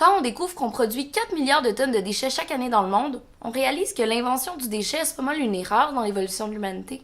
Quand on découvre qu'on produit 4 milliards de tonnes de déchets chaque année dans le monde, on réalise que l'invention du déchet, c'est pas mal une erreur dans l'évolution de l'humanité.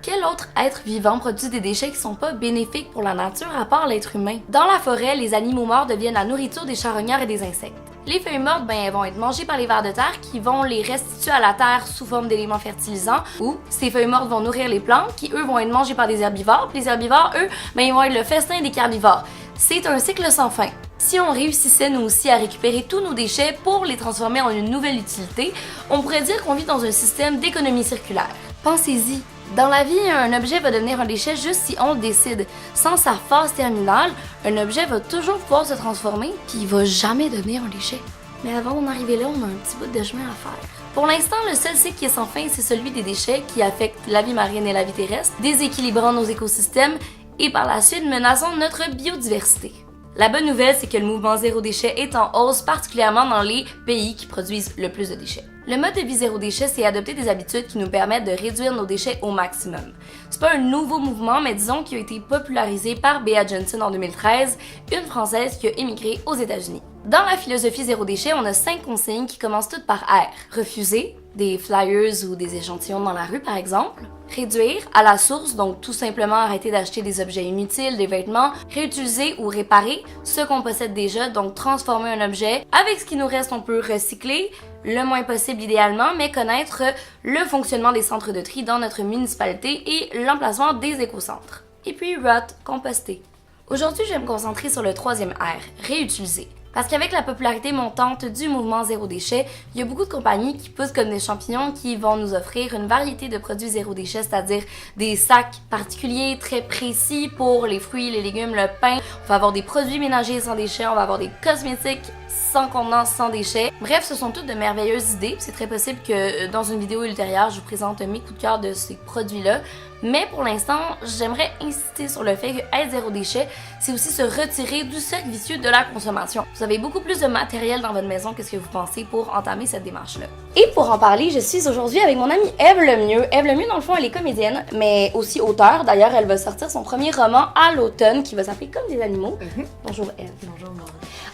Quel autre être vivant produit des déchets qui sont pas bénéfiques pour la nature à part l'être humain? Dans la forêt, les animaux morts deviennent la nourriture des charognards et des insectes. Les feuilles mortes, elles vont être mangées par les vers de terre qui vont les restituer à la terre sous forme d'éléments fertilisants, ou ces feuilles mortes vont nourrir les plantes qui, eux, vont être mangées par des herbivores, puis les herbivores, eux, ils vont être le festin des carnivores. C'est un cycle sans fin. Si on réussissait nous aussi à récupérer tous nos déchets pour les transformer en une nouvelle utilité, on pourrait dire qu'on vit dans un système d'économie circulaire. Pensez-y. Dans la vie, un objet va devenir un déchet juste si on le décide. Sans sa phase terminale, un objet va toujours pouvoir se transformer, puis il va jamais devenir un déchet. Mais avant d'en arriver là, on a un petit bout de chemin à faire. Pour l'instant, le seul cycle qui est sans fin, c'est celui des déchets qui affectent la vie marine et la vie terrestre, déséquilibrant nos écosystèmes et par la suite menaçant notre biodiversité. La bonne nouvelle, c'est que le mouvement zéro déchet est en hausse, particulièrement dans les pays qui produisent le plus de déchets. Le mode de vie zéro déchet, c'est adopter des habitudes qui nous permettent de réduire nos déchets au maximum. C'est pas un nouveau mouvement, mais disons qu'il a été popularisé par Bea Johnson en 2013, une Française qui a émigré aux États-Unis. Dans la philosophie zéro déchet, on a 5 consignes qui commencent toutes par R. Refuser, des flyers ou des échantillons dans la rue par exemple. Réduire à la source, donc tout simplement arrêter d'acheter des objets inutiles, des vêtements. Réutiliser ou réparer ce qu'on possède déjà, donc transformer un objet. Avec ce qui nous reste, on peut recycler, le moins possible idéalement, mais connaître le fonctionnement des centres de tri dans notre municipalité et l'emplacement des écocentres. Et puis rot, composter. Aujourd'hui, je vais me concentrer sur le troisième R, réutiliser. Parce qu'avec la popularité montante du mouvement zéro déchet, il y a beaucoup de compagnies qui poussent comme des champignons qui vont nous offrir une variété de produits zéro déchet, c'est-à-dire des sacs particuliers très précis pour les fruits, les légumes, le pain. On va avoir des produits ménagers sans déchets, on va avoir des cosmétiques sans contenance, sans déchets. Bref, ce sont toutes de merveilleuses idées. C'est très possible que dans une vidéo ultérieure, je vous présente mes coups de cœur de ces produits-là. Mais pour l'instant, j'aimerais insister sur le fait que être zéro déchet, c'est aussi se retirer du cercle vicieux de la consommation. Vous avez beaucoup plus de matériel dans votre maison que ce que vous pensez pour entamer cette démarche-là. Et pour en parler, je suis aujourd'hui avec mon amie Ève Lemieux. Ève Lemieux, dans le fond, elle est comédienne, mais aussi auteure. D'ailleurs, elle va sortir son premier roman à l'automne qui va s'appeler Comme des animaux. Bonjour Ève. Bonjour Maud.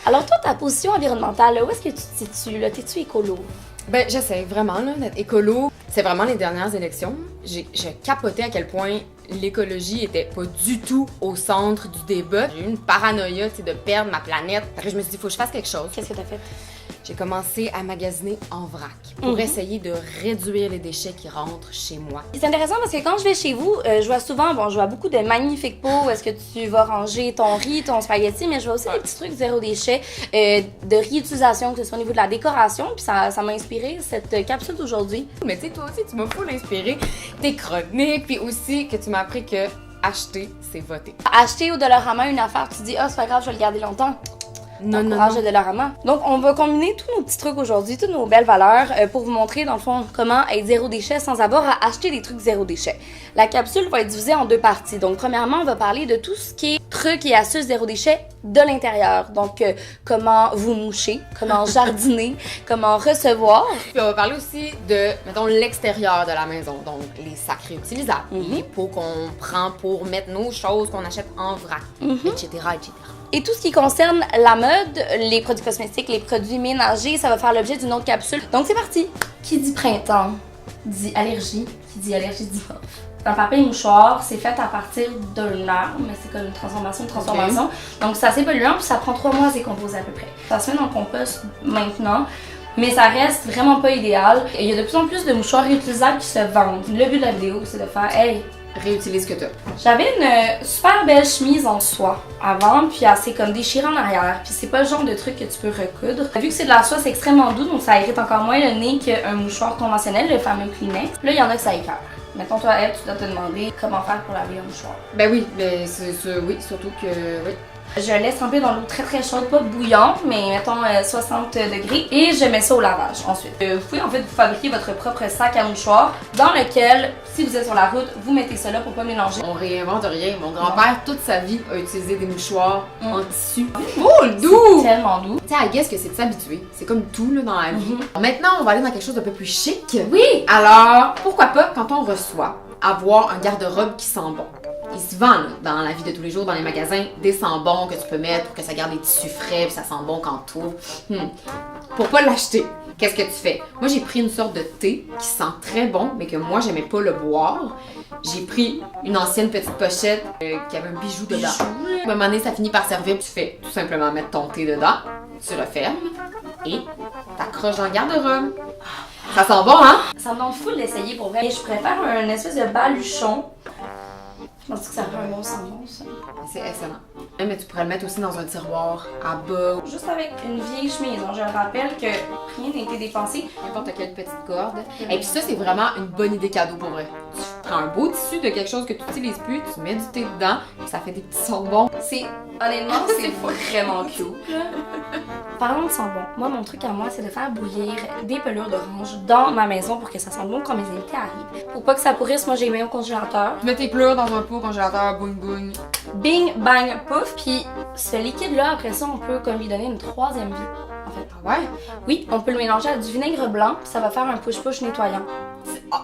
Alors toi, ta position environnementale, où est-ce que tu te situes? Là? T'es-tu écolo? Ben, j'essaie vraiment là, d'être écolo. C'est vraiment les dernières élections. J'ai capoté à quel point l'écologie était pas du tout au centre du débat. J'ai eu une paranoïa, de perdre ma planète. Fait que je me suis dit, faut que je fasse quelque chose. Qu'est-ce que t'as fait? J'ai commencé à magasiner en vrac pour essayer de réduire les déchets qui rentrent chez moi. C'est intéressant parce que quand je vais chez vous, je vois souvent, je vois beaucoup de magnifiques pots où est-ce que tu vas ranger ton riz, ton spaghetti, mais je vois aussi des petits trucs zéro déchet, de réutilisation, que ce soit au niveau de la décoration, puis ça m'a inspiré cette capsule d'aujourd'hui. Mais tu sais, toi aussi, tu m'as full inspiré tes chroniques, puis aussi que tu m'as appris que acheter, c'est voter. Acheter au Dollarama une affaire, tu dis, c'est pas grave, je vais le garder longtemps. Non. De Dollarama. Donc, on va combiner tous nos petits trucs aujourd'hui, toutes nos belles valeurs pour vous montrer, dans le fond, comment être zéro déchet sans avoir à acheter des trucs zéro déchet. La capsule va être divisée en 2 parties. Donc, premièrement, on va parler de tout ce qui est trucs et astuces zéro déchet de l'intérieur. Donc, comment vous moucher, comment jardiner, comment recevoir. Puis on va parler aussi de, mettons, l'extérieur de la maison. Donc, les sacs réutilisables, les pots qu'on prend pour mettre nos choses qu'on achète en vrac, etc., etc. Et tout ce qui concerne la mode, les produits cosmétiques, les produits ménagers, ça va faire l'objet d'une autre capsule. Donc c'est parti! Qui dit printemps dit allergie, qui dit allergie dit off. Un papier mouchoir, c'est fait à partir d'un arbre, mais c'est comme une transformation. Okay. Donc c'est assez polluant, puis ça prend 3 mois à se décomposer à peu près. Ça se met dans le compost maintenant, mais ça reste vraiment pas idéal. Et il y a de plus en plus de mouchoirs réutilisables qui se vendent. Le but de la vidéo, c'est de faire, hey, réutilise ce que t'as. J'avais une super belle chemise en soie avant, puis elle s'est comme déchirée en arrière. Puis c'est pas le genre de truc que tu peux recoudre. Vu que c'est de la soie, c'est extrêmement doux, donc ça irrite encore moins le nez qu'un mouchoir conventionnel, le fameux Kleenex. Là, il y en a que ça écœure. Mettons, toi, Ève, tu dois te demander comment faire pour laver un mouchoir. Ben oui, oui, surtout que, oui. Je laisse tremper dans l'eau très très chaude, pas bouillante, mais mettons 60 degrés. Et je mets ça au lavage ensuite. Vous pouvez en fait vous fabriquer votre propre sac à mouchoirs dans lequel, si vous êtes sur la route, vous mettez ça là pour pas mélanger. On réinvente rien. Mon grand-père, toute sa vie, a utilisé des mouchoirs en tissu. Oh, doux! C'est tellement doux. Tu sais, I guess que c'est de s'habituer. C'est comme tout là, dans la vie. Maintenant, on va aller dans quelque chose d'un peu plus chic. Oui! Alors, pourquoi pas, quand on reçoit, avoir un garde-robe qui sent bon? Il se vend là, dans la vie de tous les jours, dans les magasins, des sambons que tu peux mettre pour que ça garde les tissus frais, puis ça sent bon quand tu ouvres. Pour pas l'acheter, qu'est-ce que tu fais? Moi, j'ai pris une sorte de thé qui sent très bon, mais que moi, j'aimais pas le boire. J'ai pris une ancienne petite pochette qui avait un bijou dedans. À un moment donné, ça finit par servir. Tu fais tout simplement mettre ton thé dedans, tu refermes et t'accroches dans le garde-robe. Ça sent bon, hein? Ça me donne fou de l'essayer pour vrai. Je préfère un espèce de baluchon. Je pense que ça fait un bon semblant, ça. C'est excellent. Mais tu pourrais le mettre aussi dans un tiroir à bas. Juste avec une vieille chemise. Donc, je rappelle que rien n'a été dépensé. N'importe quelle petite corde. Et puis ça, c'est vraiment une bonne idée cadeau pour vrai. Tu prends un beau tissu de quelque chose que tu n'utilises plus, tu mets du thé dedans, puis ça fait des petits sons bons. C'est, honnêtement, c'est vraiment cute, là. Parlons de sambon. Moi, mon truc à moi, c'est de faire bouillir des pelures d'orange dans ma maison pour que ça sente bon quand mes invités arrivent. Pour pas que ça pourrisse, moi, j'ai mis au congélateur. Tu mets tes pelures dans un pot au congélateur, boum boum. Bing, bang, pouf. Puis ce liquide-là, après ça, on peut comme lui donner une troisième vie, en fait. Ah ouais? Oui, on peut le mélanger à du vinaigre blanc, puis ça va faire un push-push nettoyant.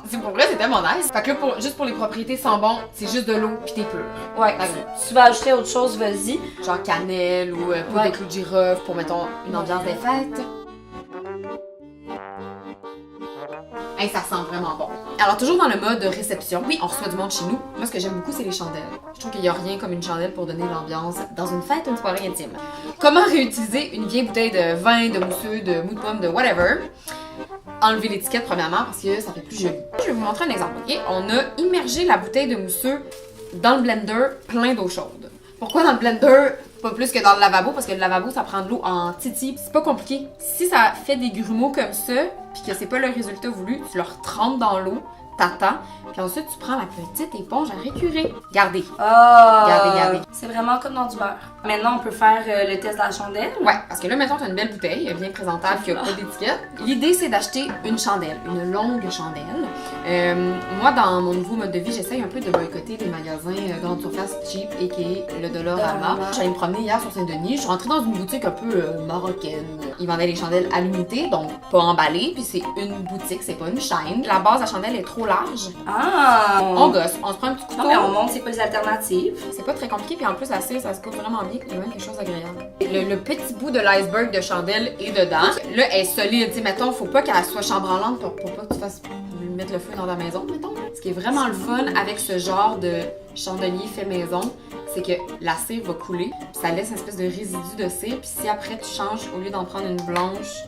C'est pour vrai, c'est tellement nice. Fait que là, juste pour les propriétés sambon, c'est juste de l'eau pis tes pelures. Ouais. Si tu veux ajouter autre chose, vas-y. Genre cannelle ou poudre de clou de girofle pour, mettons, une ambiance des fêtes. Hey, ça sent vraiment bon. Alors, toujours dans le mode réception, oui, on reçoit du monde chez nous. Moi, ce que j'aime beaucoup, c'est les chandelles. Je trouve qu'il n'y a rien comme une chandelle pour donner l'ambiance dans une fête, une soirée intime. Comment réutiliser une vieille bouteille de vin, de mousseux, de mou de pomme, de whatever? Enlever l'étiquette premièrement parce que ça fait plus joli. Je vais vous montrer un exemple, ok? On a immergé la bouteille de mousseux dans le blender plein d'eau chaude. Pourquoi dans le blender? Pas plus que dans le lavabo, parce que le lavabo, ça prend de l'eau en titi. C'est pas compliqué. Si ça fait des grumeaux comme ça, puis que c'est pas le résultat voulu, tu le retrempes dans l'eau, t'attends, puis ensuite tu prends la petite éponge à récurer. Gardez. Oh! Gardez. C'est vraiment comme dans du beurre. Maintenant, on peut faire le test de la chandelle. Ouais, parce que là, mettons, t'as une belle bouteille, bien présentable, qui a pas d'étiquette. L'idée, c'est d'acheter une chandelle, une longue chandelle. Moi, dans mon nouveau mode de vie, j'essaye un peu de boycotter les magasins grande surface cheap, a.k.a. le Dollarama. J'allais me promener hier sur Saint-Denis, je suis rentrée dans une boutique un peu marocaine. Ils vendaient les chandelles à l'unité, donc pas emballées, puis c'est une boutique, c'est pas une chaîne. La base de la chandelle est trop large. Ah! On gosse, on se prend un petit couteau. Non, mais on montre c'est quoi les alternatives. C'est pas très compliqué, puis en plus, la cire, ça se coupe vraiment bien, il y a même quelque chose d'agréable. Le petit bout de l'iceberg de chandelle est dedans. Là, elle est solide, tu sais, mettons, faut pas qu'elle soit chambranlante pour pas que tu fasses mettre le feu dans ta maison, mettons. Ce qui est vraiment le fun avec ce genre de chandelier fait maison, c'est que la cire va couler, puis ça laisse une espèce de résidu de cire, puis si après tu changes, au lieu d'en prendre une blanche,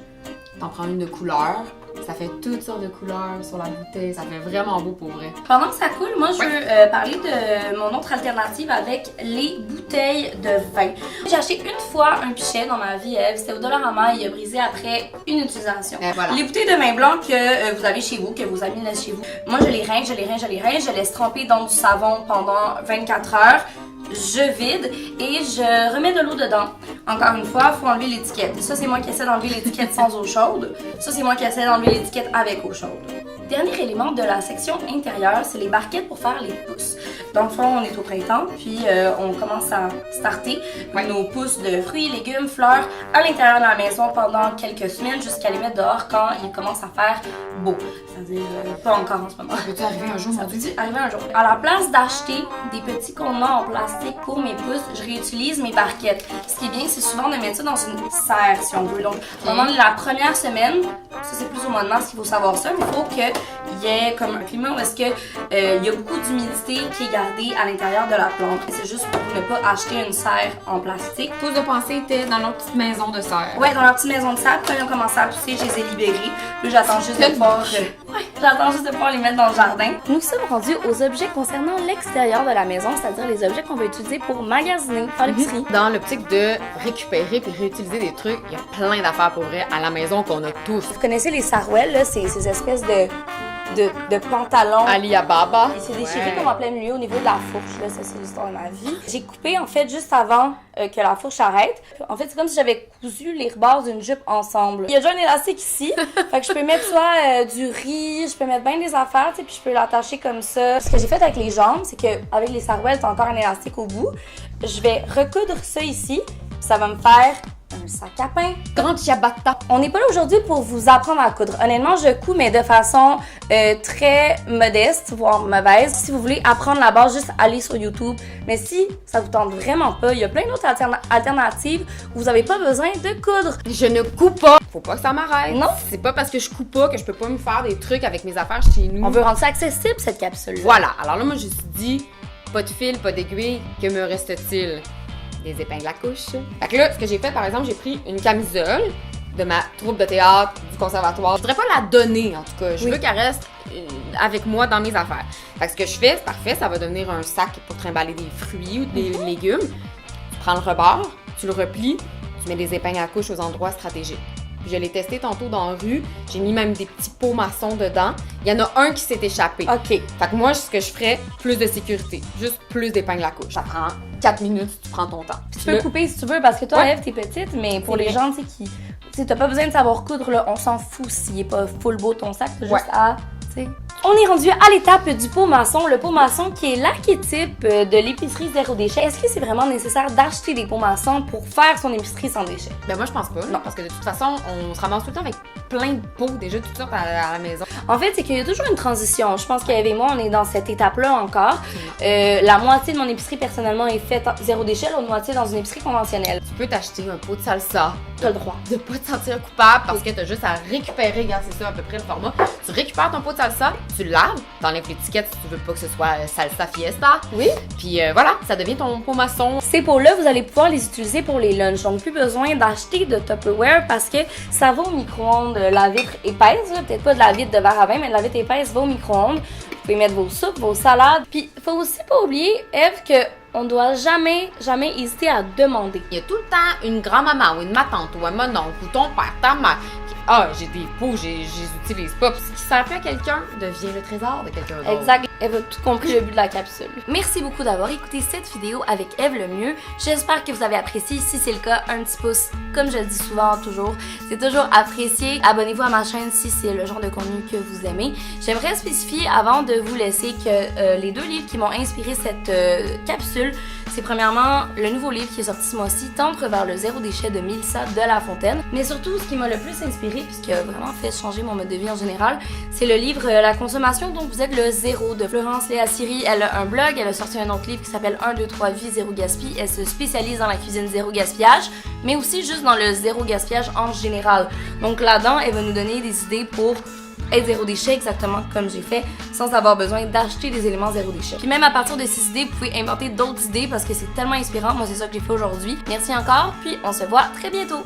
t'en prends une de couleur. Ça fait toutes sortes de couleurs sur la bouteille, ça fait vraiment beau pour vrai. Pendant que ça coule, moi je veux parler de mon autre alternative avec les bouteilles de vin. J'ai acheté une fois un pichet dans ma vie, c'était au Dollarama, il a brisé après une utilisation. Voilà. Les bouteilles de vin blanc que vous avez chez vous, que vos amis laissent chez vous, moi je les rince, je laisse tremper dans du savon pendant 24 heures. Je vide et je remets de l'eau dedans. Encore une fois, il faut enlever l'étiquette. Ça, c'est moi qui essaie d'enlever l'étiquette sans eau chaude. Ça, c'est moi qui essaie d'enlever l'étiquette avec eau chaude. Dernier élément de la section intérieure, c'est les barquettes pour faire les pousses. Dans le fond, on est au printemps, puis on commence à starter nos pousses de fruits, légumes, fleurs à l'intérieur de la maison pendant quelques semaines jusqu'à les mettre dehors quand il commence à faire beau. C'est-à-dire pas encore en ce moment. Ça peut-tu arriver un jour, Ça peut arriver un jour. À la place d'acheter des petits contenants en plastique pour mes pousses, je réutilise mes barquettes. Ce qui est bien, c'est souvent de mettre ça dans une serre, si on veut. Donc, pendant la première semaine, ça c'est plus au mois de mars qu'il faut savoir ça, mais il faut qu'il y ait comme un climat où est-ce que il y a beaucoup d'humidité qui est gardée à l'intérieur de la plante. C'est juste pour ne pas acheter une serre en plastique. Tous de pensée étaient dans leur petite maison de serre. Ouais, dans leur petite maison de serre. Quand ils ont commencé à pousser, je les ai libérés. Puis j'attends juste de pouvoir... j'attends juste de pouvoir les mettre dans le jardin. Nous sommes rendus aux objets concernant l'extérieur de la maison, c'est-à-dire les objets qu'on va utiliser pour magasiner, faire l'épicerie. Dans l'optique de récupérer puis réutiliser des trucs, il y a plein d'affaires pour vrai à la maison qu'on a tous. Vous connaissez les sarouels, là, ces espèces de pantalons. Alibaba. Il s'est déchiré comme en plein milieu au niveau de la fourche, là, ça c'est l'histoire de ma vie. J'ai coupé en fait juste avant que la fourche arrête. En fait, c'est comme si j'avais cousu les rebords d'une jupe ensemble. Il y a déjà un élastique ici, fait que je peux mettre soit du riz, je peux mettre bien des affaires, tu sais, puis je peux l'attacher comme ça. Ce que j'ai fait avec les jambes, c'est que avec les sarouels, t'as encore un élastique au bout. Je vais recoudre ça ici, ça va me faire un sac à pain. Grande ciabatta. On n'est pas là aujourd'hui pour vous apprendre à coudre. Honnêtement, je couds, mais de façon très modeste, voire mauvaise. Si vous voulez apprendre la base, juste aller sur YouTube. Mais si ça vous tente vraiment pas, il y a plein d'autres alternatives où vous n'avez pas besoin de coudre. Je ne couds pas. Faut pas que ça m'arrête. Non. C'est pas parce que je couds pas que je peux pas me faire des trucs avec mes affaires chez nous. On veut rendre ça accessible, cette capsule. Voilà. Alors là, moi, je me suis dit, pas de fil, pas d'aiguille, que me reste-t-il? Des épingles à couche. Fait que là, ce que j'ai fait, par exemple, j'ai pris une camisole de ma troupe de théâtre du conservatoire. Je voudrais pas la donner, en tout cas. Je veux qu'elle reste avec moi dans mes affaires. Fait que ce que je fais, c'est parfait, ça va devenir un sac pour trimballer des fruits ou des légumes. Tu prends le rebord, tu le replies, tu mets des épingles à couche aux endroits stratégiques. Puis je l'ai testé tantôt dans la rue. J'ai mis même des petits pots maçons dedans. Il y en a un qui s'est échappé. OK. Fait que moi, ce que je ferais, plus de sécurité. Juste plus d'épingles à couche. Ça prend 4 minutes, tu prends ton temps. Tu peux couper si tu veux, parce que toi, Ouais. Ève, t'es petite, mais pour C'est les vrai. gens, tu sais, qui... Tu sais, t'as pas besoin de savoir coudre, là. On s'en fout s'il est pas full beau ton sac. T'as juste à... Tu sais... On est rendu à l'étape du pot maçon. Le pot maçon qui est l'archétype de l'épicerie zéro déchet. Est-ce que c'est vraiment nécessaire d'acheter des pots maçons pour faire son épicerie sans déchets? Ben moi, je pense pas. Non, parce que de toute façon, on se ramasse tout le temps avec plein de pots déjà toutes sortes à la maison. En fait, c'est qu'il y a toujours une transition. Je pense qu'Ève et moi, on est dans cette étape-là encore. La moitié de mon épicerie, personnellement, est faite zéro déchet, l'autre moitié dans une épicerie conventionnelle. Tu peux t'acheter un pot de salsa. T'as le droit. De pas te sentir coupable parce que t'as juste à récupérer, regarde, c'est ça à peu près le format. Tu récupères ton pot de salsa, tu le laves, t'enlèves l'étiquette si tu veux pas que ce soit salsa fiesta. Oui. Puis voilà, ça devient ton pot maçon. Ces pots-là, vous allez pouvoir les utiliser pour les lunchs. Donc, plus besoin d'acheter de Tupperware parce que ça va au micro-ondes. La vitre épaisse, là, peut-être pas de la vitre de verre à vin, mais de la vitre épaisse va au micro-ondes. Vous pouvez mettre vos soupes, vos salades. Puis, faut aussi pas oublier, Ève, que on doit jamais hésiter à demander. Il y a tout le temps une grand-maman ou une ma tante ou un mononcle ou ton père, ta mère. Ah, j'ai des pots, je les utilise pas. Puis ce qui sert plus à quelqu'un devient le trésor de quelqu'un d'autre. Exact. Ève a tout compris le but de la capsule. Merci beaucoup d'avoir écouté cette vidéo avec Ève le mieux. J'espère que vous avez apprécié. Si c'est le cas, un petit pouce. Comme je le dis souvent, toujours, c'est toujours apprécié. Abonnez-vous à ma chaîne si c'est le genre de contenu que vous aimez. J'aimerais spécifier avant de vous laisser que les 2 livres qui m'ont inspiré cette capsule, c'est premièrement le nouveau livre qui est sorti ce mois-ci, Tendre vers le zéro déchet de Mélissa de La Fontaine. Mais surtout, ce qui m'a le plus inspiré, puis ce qui a vraiment fait changer mon mode de vie en général, c'est le livre La consommation dont vous êtes le zéro de Florence Léa Siri. Elle a un blog, elle a sorti un autre livre qui s'appelle 1, 2, 3 vie, zéro gaspille. Elle se spécialise dans la cuisine zéro gaspillage, mais aussi juste dans le zéro gaspillage en général. Donc là-dedans, elle va nous donner des idées pour être zéro déchet, exactement comme j'ai fait, sans avoir besoin d'acheter des éléments zéro déchet. Puis même à partir de ces idées, vous pouvez inventer d'autres idées parce que c'est tellement inspirant. Moi, c'est ça que j'ai fait aujourd'hui. Merci encore, puis on se voit très bientôt.